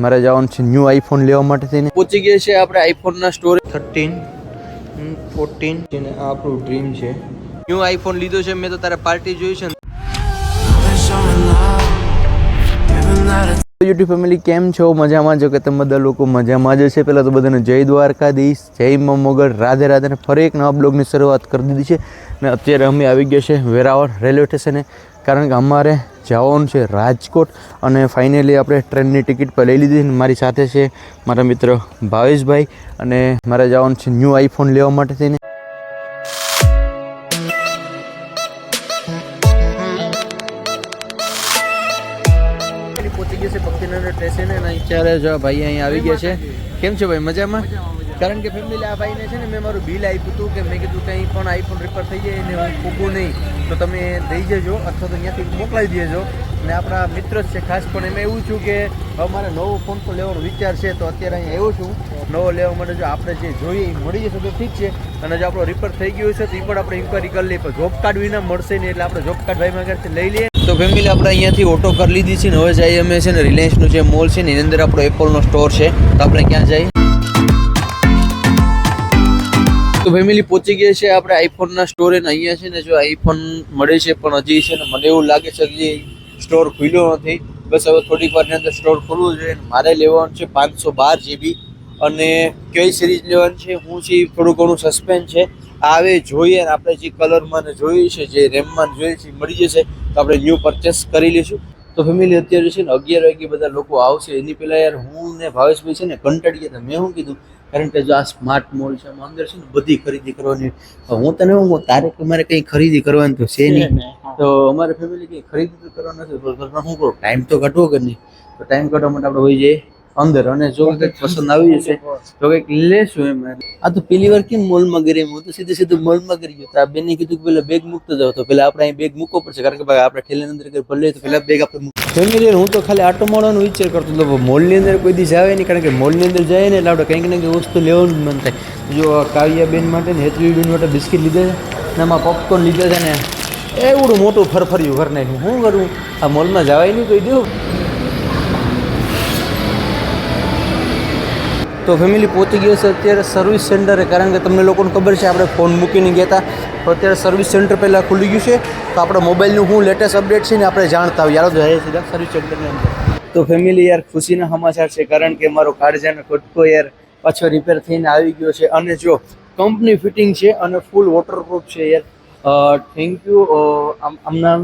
મારે જવાનું છે ન્યૂ આઈફોન લેવા માટે થઈને પહોંચી ગયા છે આપણે આઈફોનના સ્ટોર 13 14 અને આ આપણું ડ્રીમ છે ન્યૂ આઈફોન લીધો છે મેં તો તારે પાર્ટી જોઈ છે યુટ્યુબ ફેમિલી કેમ છો મજામાં જો કે તમે બધા લોકો મજામાં જ છે પહેલાં તો બધાને જય દ્વારકાધીશ જય મા મોગલ રાધે રાધે અને ફરી એક નવા બ્લોગની શરૂઆત કરી દીધી છે અને અત્યારે અમે આવી ગયા છે વેરાવળ રેલવે સ્ટેશને કારણ કે અમારે જવાનું છે રાજકોટ અને ફાઇનલી આપણે ટ્રેનની ટિકિટ પર લઈ લીધી મારી સાથે છે મારા મિત્ર ભાવેશભાઈ અને મારે જવાનું છે ન્યૂ આઈફોન લેવા માટે થઈને પહોંચી ગયા છે ભક્તિનગર સ્ટેશન અને અત્યારે જો ભાઈ અહીં આવી ગયા છે કેમ છે ભાઈ મજામાં કારણ કે ફેમિલી આ ભાઈને છે ને મેં મારું બિલ આપ્યું હતું કે મેં કીધું કંઈ પણ આઈફોન રિપેર થઈ જાય ને હું ફૂગું નહીં તો તમે દઈ જજો અથવા તો ત્યાંથી મોકલાવી દેજો અને આપણા મિત્ર જ છે ખાસ પણ એમાં એવું છું કે હવે મારે નવો ફોન તો લેવાનો વિચાર છે તો અત્યારે અહીં આવ્યો છું નવો લેવા માટે જો આપણે જે જોઈએ એ મળી જશે તો ઠીક છે અને જો આપણો રિપેર થઈ ગયું છે તો એ પણ આપણે ઇન્ક્વાયરી કરી લઈએ પણ જોબ કાર્ડ વિના મળશે નહીં એટલે આપણે જોબ કાર્ડ ભાઈ આગળથી લઈ લઈએ તો ફેમિલી આપણે અહીંયાથી ઓટો કરી લીધી છે ને હવે જઈએ અમે છે ને રિલાયન્સનું જે મોલ છે ને એની અંદર આપણો એપલનો સ્ટોર છે તો આપણે ક્યાં જઈએ તો ફેમિલી પહોંચી ગયા છે આપણે આઈફોનના સ્ટોરે ને અહીંયા છે ને જો આઈફોન મળે છે પણ હજી છે ને મને એવું લાગે છે કે સ્ટોર ખુલ્યો નથી બસ હવે થોડીક વારની અંદર સ્ટોર ખોલવું જોઈએ મારે લેવાનું છે 512 GB અને કઈ સિરીઝ લેવાની છે હું છે થોડું ઘણું સસ્પેન્સ છે આવે જોઈએ ને આપણે જે કલરમાં ને જોઈએ છે જે રેમમાં જોઈએ છે મળી જશે તો આપણે ન્યૂ પરચેસ કરી લઈશું તો ફેમિલી અત્યારે છે ને 11 વાગે બધા લોકો આવશે એની પહેલાં યાર હું ને ભાવેશભાઈ છે ને કંટાળી ગયા હતા મેં શું કીધું કારણ કે જો આ સ્માર્ટ મોલ છે આમાં અંદર છે ને બધી ખરીદી કરવાની હું તને હું તારે મારે કંઈ ખરીદી કરવાની તો છે નહીં તો અમારે ફેમિલી કંઈ ખરીદી તો કરવાનું નથી શું કરું ટાઈમ તો ઘટવો કે નહીં તો ટાઈમ કાઢવા માટે આપણે હોઈ જઈએ અંદર અને જો કંઈક પસંદ આવી જશે તો કંઈક લેશું એમ આ તો પેલી વાર કેમ મોલમાં ગઈ હું તો સીધું મોલમાં કરી ગયો તો આ બેને કીધું કે પેલા બેગ મૂકતો જાવ તો પેલા આપણે અહીં બેગ મૂકવો પડશે કારણ કે ભાઈ આપણે ઠેલાની અંદર કંઈ ભલે તો પેલા બેગ આપણે ફેમિલી હું તો ખાલી આટો મારવાનો વિચાર કરતો હતો મોલની અંદર કોઈ દી આવે નહીં કારણ કે મોલની અંદર જાય ને એટલે આપણે કંઈક ને કંઈક વસ્તુ લેવાનું મન થાય જો કાવ્યાબેન માટે ને હેતવીબેન માટે બિસ્કિટ લીધા છે ને આમાં પોપકોર્ન લીધા છે ને એવડું મોટું ફરફર્યું ઘર નાખ્યું શું કરું આ મોલમાં જવાય નહીં કોઈ દેવું તો ફેમિલી પહોંચી ગયો છે અત્યારે સર્વિસ સેન્ટરે કારણ કે તમને લોકોને ખબર છે આપણે ફોન મૂકીને ગયા હતા તો અત્યારે સર્વિસ સેન્ટર પહેલાં ખુલી ગયું છે તો આપણે મોબાઈલનું શું લેટેસ્ટ અપડેટ છે ને આપણે જાણતા હોય યાર તો જાય સીધા સર્વિસ સેન્ટરની અંદર તો ફેમિલી યાર ખુશીના સમાચાર છે કારણ કે મારો કાળજાનો કટકો યાર પાછો રિપેર થઈને આવી ગયો છે અને જો કંપની ફિટિંગ છે અને ફૂલ વોટરપ્રૂફ છે યાર થેન્ક યુ આમના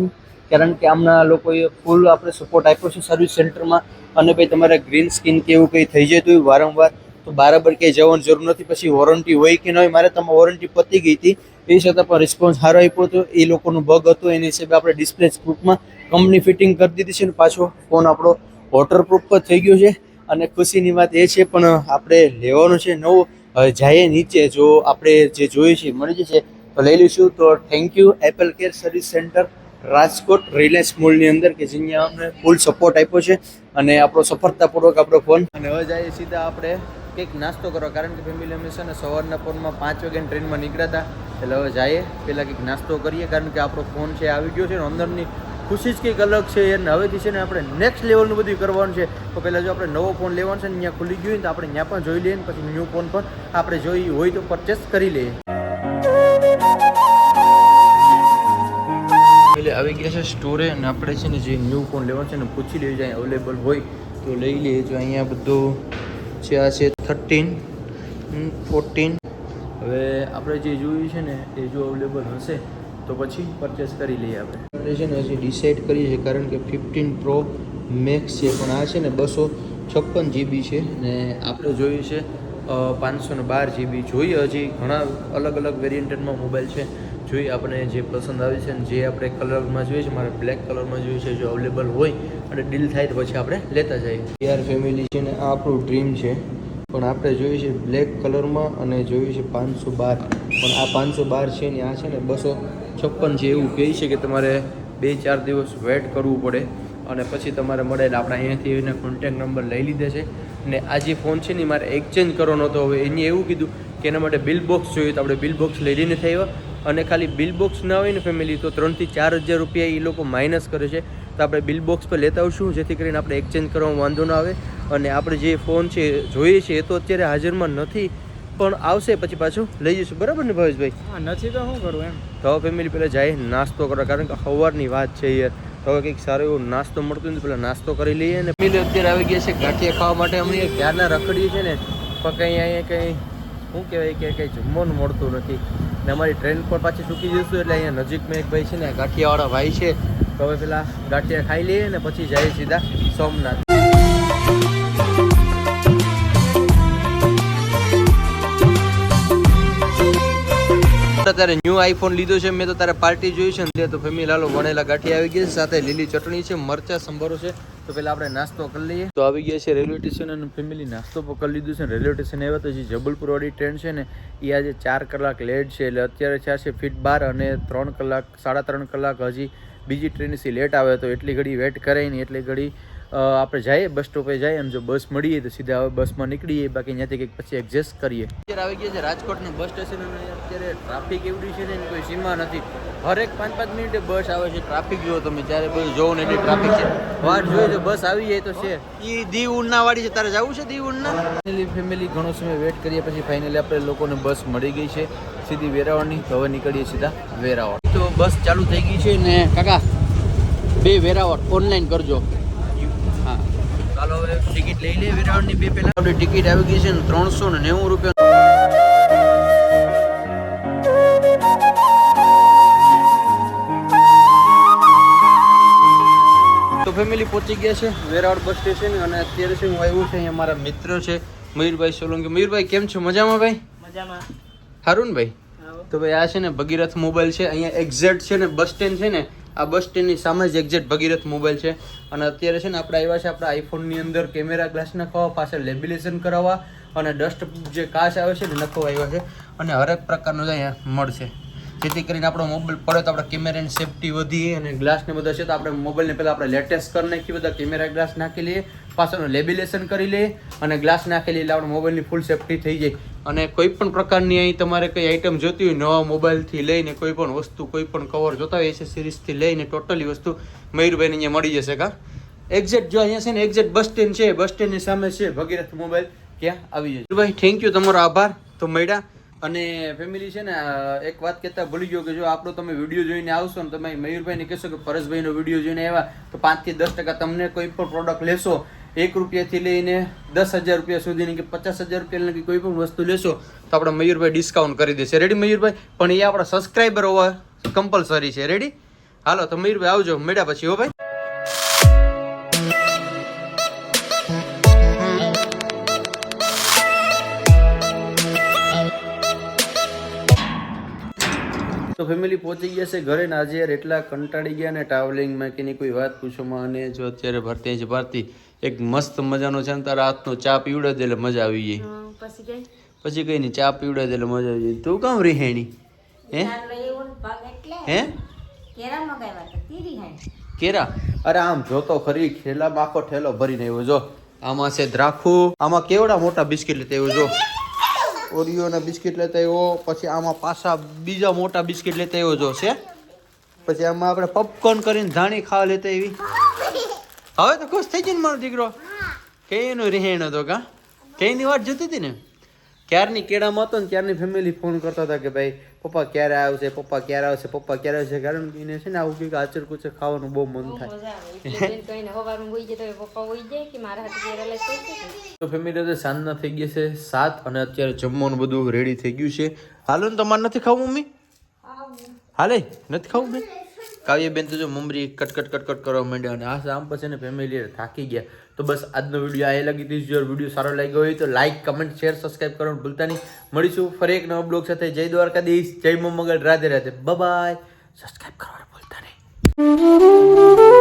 કારણ કે આમના લોકોએ ફૂલ આપણે સપોર્ટ આપ્યો છે સર્વિસ સેન્ટરમાં અને ભાઈ તમારે ગ્રીન સ્કિન કે એવું કંઈ થઈ જાય તો વારંવાર તો બરાબર કંઈ જવાની જરૂર નથી પછી વોરંટી હોય કે ન હોય મારે તમારી વોરંટી પતી ગઈ હતી એ છતાં પણ રિસ્પોન્સ સારો આપ્યો હતો એ લોકોનું બગ હતો એની હિસાબે આપણે ડિસ્પ્લે પ્રૂફમાં કંપની ફિટિંગ કરી દીધી છે ને પાછો ફોન આપણો વોટરપ્રૂફ પર થઈ ગયો છે અને ખુશીની વાત એ છે પણ આપણે લેવાનું છે નવો જાય નીચે જો આપણે જે જોઈએ છે મળી જશે તો લઈ લઈશું તો thank you Apple care service centre Rajkot Reliance મોલની અંદર કે જ્યાં અમને ફૂલ સપોર્ટ આપ્યો છે અને આપણો સફળતાપૂર્વક આપણો ફોન અને હવે જઈએ સીધા આપણે કંઈક નાસ્તો કરવા કારણ કે ફેમિલી અમે છે ને સવારના ફોનમાં 5 વાગ્યાની ટ્રેનમાં નીકળ્યા હતા એટલે હવે જઈએ પહેલાં કંઈક નાસ્તો કરીએ કારણ કે આપણો ફોન છે આવી ગયો છે ને અંદરની ખુશી જ કંઈક અલગ છે અને હવેથી છે ને આપણે નેક્સ્ટ લેવલનું બધું કરવાનું છે તો પહેલાં જો આપણે નવો ફોન લેવાનો છે ને ત્યાં ખુલી ગયું ને તો આપણે ત્યાં પણ જોઈ લઈએ ને પછી ન્યૂ ફોન પણ આપણે જોઈ હોય તો પરચેસ કરી લઈએ એટલે આવી ગયા છે સ્ટોરે અને આપણે છે ને જે ન્યૂ ફોન લેવાનો છે ને પૂછી લઈએ જાય અવેલેબલ હોય તો લઈ લઈએ જો અહીંયા બધું છે આ છે 13 14 હવે આપણે જે જોયું છે ને એ જો અવેલેબલ હશે તો પછી પરચેસ કરી લઈએ આપણે છે ને હજી ડિસાઇડ કરીએ છીએ કારણ કે 15 પ્રો મેક્સ છે પણ આ છે ને 256 GB છે ને આપણે જોયું છે 512 GB જોઈએ હજી ઘણા અલગ અલગ વેરિયન્ટમાં મોબાઈલ છે જોઈએ આપણે જે પસંદ આવે છે ને જે આપણે કલરમાં જોઈએ છે મારે બ્લેક કલરમાં જોઈએ છે જો અવેલેબલ હોય અને ડીલ થાય તો પછી આપણે લેતા જઈએ યાર ફેમિલી છે ને આ આપણું ડ્રીમ છે પણ આપણે જોઈએ છે બ્લેક કલરમાં અને જોઈએ છે 512 પણ આ 512 છે ને આ છે ને 256 છે એવું કહે છે કે તમારે 2-4 દિવસ વેઇટ કરવું પડે અને પછી તમારે મળે એટલે આપણે અહીંયાથી એને કોન્ટેક્ટ નંબર લઈ લીધા છે ને આ જે ફોન છે ને મારે એક્સચેન્જ કરવાનો હતો હવે એને એવું કીધું કે એના માટે બિલ બોક્સ જોઈએ તો આપણે બિલ બોક્સ લઈ લઈને થયા અને ખાલી બિલ બોક્સ ના હોય ને ફેમિલી તો 3,000 થી 4,000 રૂપિયા એ લોકો માઇનસ કરે છે તો આપણે બિલ બોક્સ પર લેતા આવશું જેથી કરીને આપણે એક્સચેન્જ કરવામાં વાંધો ના આવે અને આપણે જે ફોન છે જોઈએ છે એ તો અત્યારે હાજરમાં નથી, પણ આવશે પછી પાછું લઈ જઈશું. બરાબર ને ભાવેશભાઈ? હા, નથી તો શું કરું એમ. તો ફેમિલી પહેલાં જાય નાસ્તો કરવા, કારણ કે સવારની વાત છે યાર. તો હવે કંઈક સારો એવો નાસ્તો મળતો હોય તો પહેલાં નાસ્તો કરી લઈએ. અને ફેમિલી અત્યારે આવી ગયા છે ગાંઠિયા ખાવા માટે. અમે ક્યારના રખડીએ છીએ ને, પણ કંઈ અહીંયા કંઈ શું કહેવાય કે કંઈ જમવાનું મળતું નથી. ને અમારી ટ્રેન પર પાછી ચૂકી જઈશું એટલે અહીંયા નજીકમાં એક ભાઈ છે ને, ગાંઠિયાવાળા ભાઈ છે. તો હવે પેલા ગાંઠિયા ખાઈ લઈએ ને પછી જઈએ સીધા સોમનાથ. તારે ન્યૂ આઈફોન લીધો છે, મેં તો તારે પાર્ટી જોઈ છે ને. તો ફેમિલી હાલો વણેલા ગાંઠિયા આવી ગયા છે, સાથે લીલી ચટણી છે, મરચા સંભારો છે. તો પેલા આપણે નાસ્તો કરી લઈએ. તો આવી ગયા છે રેલવે સ્ટેશન અને ફેમિલી નાસ્તો પણ કરી લીધું છે. રેલવે સ્ટેશન આવ્યા તો જે જબલપુર વાળી ટ્રેન છે ને એ આજે 4 કલાક લેટ છે, એટલે અત્યારે થયા છે ફીટ 12 અને 3 કલાક 3.5 કલાક હજી બીજી ટ્રેનથી લેટ આવે. તો એટલી ઘડી વેટ કરાય નહીં, એટલી ઘડી આપણે જઈએ બસ સ્ટોપે જઈએ, અને જો બસ મળીએ તો સીધા હવે બસમાં નીકળીએ, બાકી ત્યાંથી કંઈક પછી એડજસ્ટ કરીએ. અત્યારે આવી ગયા છે રાજકોટના બસ સ્ટેશન અને અત્યારે ટ્રાફિક એવડી છે ને કોઈ સીમા નથી. હરેક 5-5 મિનિટે બસ આવે છે. ટ્રાફિક જુઓ તમે, જ્યારે બસ જોવો ને એટલી ટ્રાફિક છે. વાટ જોઈએ તો બસ આવી જાય તો છે. એ દીવ ઉના વાળી છે, તારે જવું છે દીવ ઉના? ફેમિલી ઘણો સમય વેટ કરીએ પછી ફાઇનલી આપણે લોકોને બસ મળી ગઈ છે સીધી વેરાવળની. તો હવે નીકળીએ સીધા વેરાવળ. તો બસ ચાલુ થઈ ગઈ છે ને કાકા, 2 વેરાવળ ઓનલાઈન કરજો. હા ચાલો હવે ટિકિટ લઈ લે વેરાવળની. 2 પહેલાં આપણી ટિકિટ આવી ગઈ છે ને 390 રૂપિયા. તો ફેમિલી પહોંચી ગયા છે વેરાવળ બસ સ્ટેશન. અને અત્યારે છે હું આવ્યું છે, અહીંયા મારા મિત્ર છે મયુરભાઈ સોલંકી. મયુરભાઈ કેમ છો? મજામાં ભાઈ? મજામાં. સારું ને ભાઈ? તો ભાઈ આ છે ને ભગીરથ મોબાઈલ છે. અહીંયા એક્ઝેક્ટ છે ને બસ સ્ટેન્ડ છે ને, આ બસ સ્ટેન્ડની સામે જ એક્ઝેક્ટ ભગીરથ મોબાઈલ છે. અને અત્યારે છે ને આપણે આવ્યા છે આપણા આઈફોનની અંદર કેમેરા ગ્લાસ નખાવવા, પાછળ લેબિલેશન કરાવવા અને ડસ્ટ જે કાચ આવે છે ને નખવા આવ્યા છે. અને હરેક પ્રકારનું અહીંયા મળશે, જેથી કરીને આપણો મોબાઈલ પડે તો આપણા કેમેરાની સેફટી વધી. અને ગ્લાસને બધા છે તો આપણે મોબાઈલને પહેલાં આપણે લેટેસ્ટ કરી નાખીએ, બધા કેમેરા ગ્લાસ નાખી લઈએ, પાછળનું લેબિલેશન કરી લઈએ અને ગ્લાસ નાખી લઈએ એટલે આપણે મોબાઈલની ફૂલ સેફટી થઈ જાય. અને કોઈ પણ પ્રકારની અહીં તમારે કંઈ આઈટમ જોતી હોય, નવા મોબાઈલથી લઈને કોઈ પણ વસ્તુ, કોઈ પણ કવર જોતા હોય, એસેસરીઝથી લઈને ટોટલી વસ્તુ મયુરભાઈને અહીંયા મળી જશે. કા એક્ઝેક્ટ જો અહીંયા છે ને એક્ઝેક્ટ બસ સ્ટેન્ડ છે, બસ સ્ટેન્ડની સામે છે ભગીરથ મોબાઈલ, ક્યાં આવી જશે. ભાઈ થેન્ક યુ, તમારો આભાર. તો મળ્યા. અને ફેમિલી છે ને એક વાત કહેતા ભૂલી ગયો કે જો આપણો તમે વિડીયો જોઈને આવશો ને, તમે મયુરભાઈને કહેશો કે પરેશભાઈનો વિડીયો જોઈને આવ્યા, તો 5 થી 10% તમને કોઈ પણ પ્રોડક્ટ લેશો, 1 રૂપિયાથી લઈને 10,000 રૂપિયા સુધીની કે 50,000 રૂપિયાની કોઈ પણ વસ્તુ લેશો તો આપણે મયુરભાઈ ડિસ્કાઉન્ટ કરી દેશે. રેડી મયુરભાઈ? પણ એ આપણા સબસ્ક્રાઈબર હોવા કમ્પલસરી છે. રેડી? હાલો તો મયુરભાઈ આવજો, મળ્યા પછી. હો ભાઈ. તો ફેમિલી પહોંચી ગયા છે ઘરે ને. આજે યાર એટલા કંટાળી ગયા ને ટ્રાવેલિંગમાં કે એની કોઈ વાત પૂછોમાં. અને જો અત્યારે ભરતી છે ભારતી, એક મસ્ત મજાનો છે ને તારા હાથનો ચા પીવડે દે એટલે મજા આવી જાય. પછી કઈ નહીં, ચા પીવડે દે એટલે મજા આવી જાય. તું કામ રીહેણી? હે કેરા? અરે આમ જોતો ખરી, ખેલામાં આખો ઠેલો ભરીને આવ્યો. જો આમાં છે દ્રાખું, આમાં કેવડા મોટા બિસ્કિટ લેતા આવ્યો. જો ઓરિયોના બિસ્કિટ લેતા આવ્યો, પછી આમાં પાછા બીજા મોટા બિસ્કિટ લેતા આવ્યો. જો છે પછી આમાં આપણે પોપકોર્ન કરીને ધાણી ખાવા લેતા આવી. હવે તો ખુશ થઈ જાય ને મારો દીકરો. કઈનો રહેણ હતો કા, કઈની વાત જોતી હતી ને. ક્યારની કેળામાં હતો ને ત્યારની ફેમિલી ફોન કરતા હતા કે ભાઈ પપ્પા ક્યારે આવશે, પપ્પા ક્યારે આવશે, પપ્પા ક્યારે આવશે. કારણ કે એને છે ને આવું કંઈક આચર કુચર ખાવાનું બહુ મન થાય. તો ફેમિલી તો સાંજના થઈ ગયા છે 7 અને અત્યારે જમવાનું બધું રેડી થઈ ગયું છે. હાલો ને, તમારે નથી ખાવું મમ્મી? હાલે નથી ખાવું બેન? કાવ્યબેન તો જો મમરી કટકટ કરવા માંડ્યા. અને આ આમ પછી ને ફેમિલી થાકી ગયા. તો બસ આજનો વિડીયો આ લાગી હતી. જો વિડીયો સારો લાગ્યો હોય તો લાઈક, કમેન્ટ, શેર, સબસ્ક્રાઈબ કરવાનું ભૂલતા નહીં. મળીશું ફરી એક નવા બ્લોગ સાથે. જય દ્વારકાધીશ, જય મંગળ, રાધે રાધે, બાય. સબસ્ક્રાઈબ કરવાનું ભૂલતા નહીં.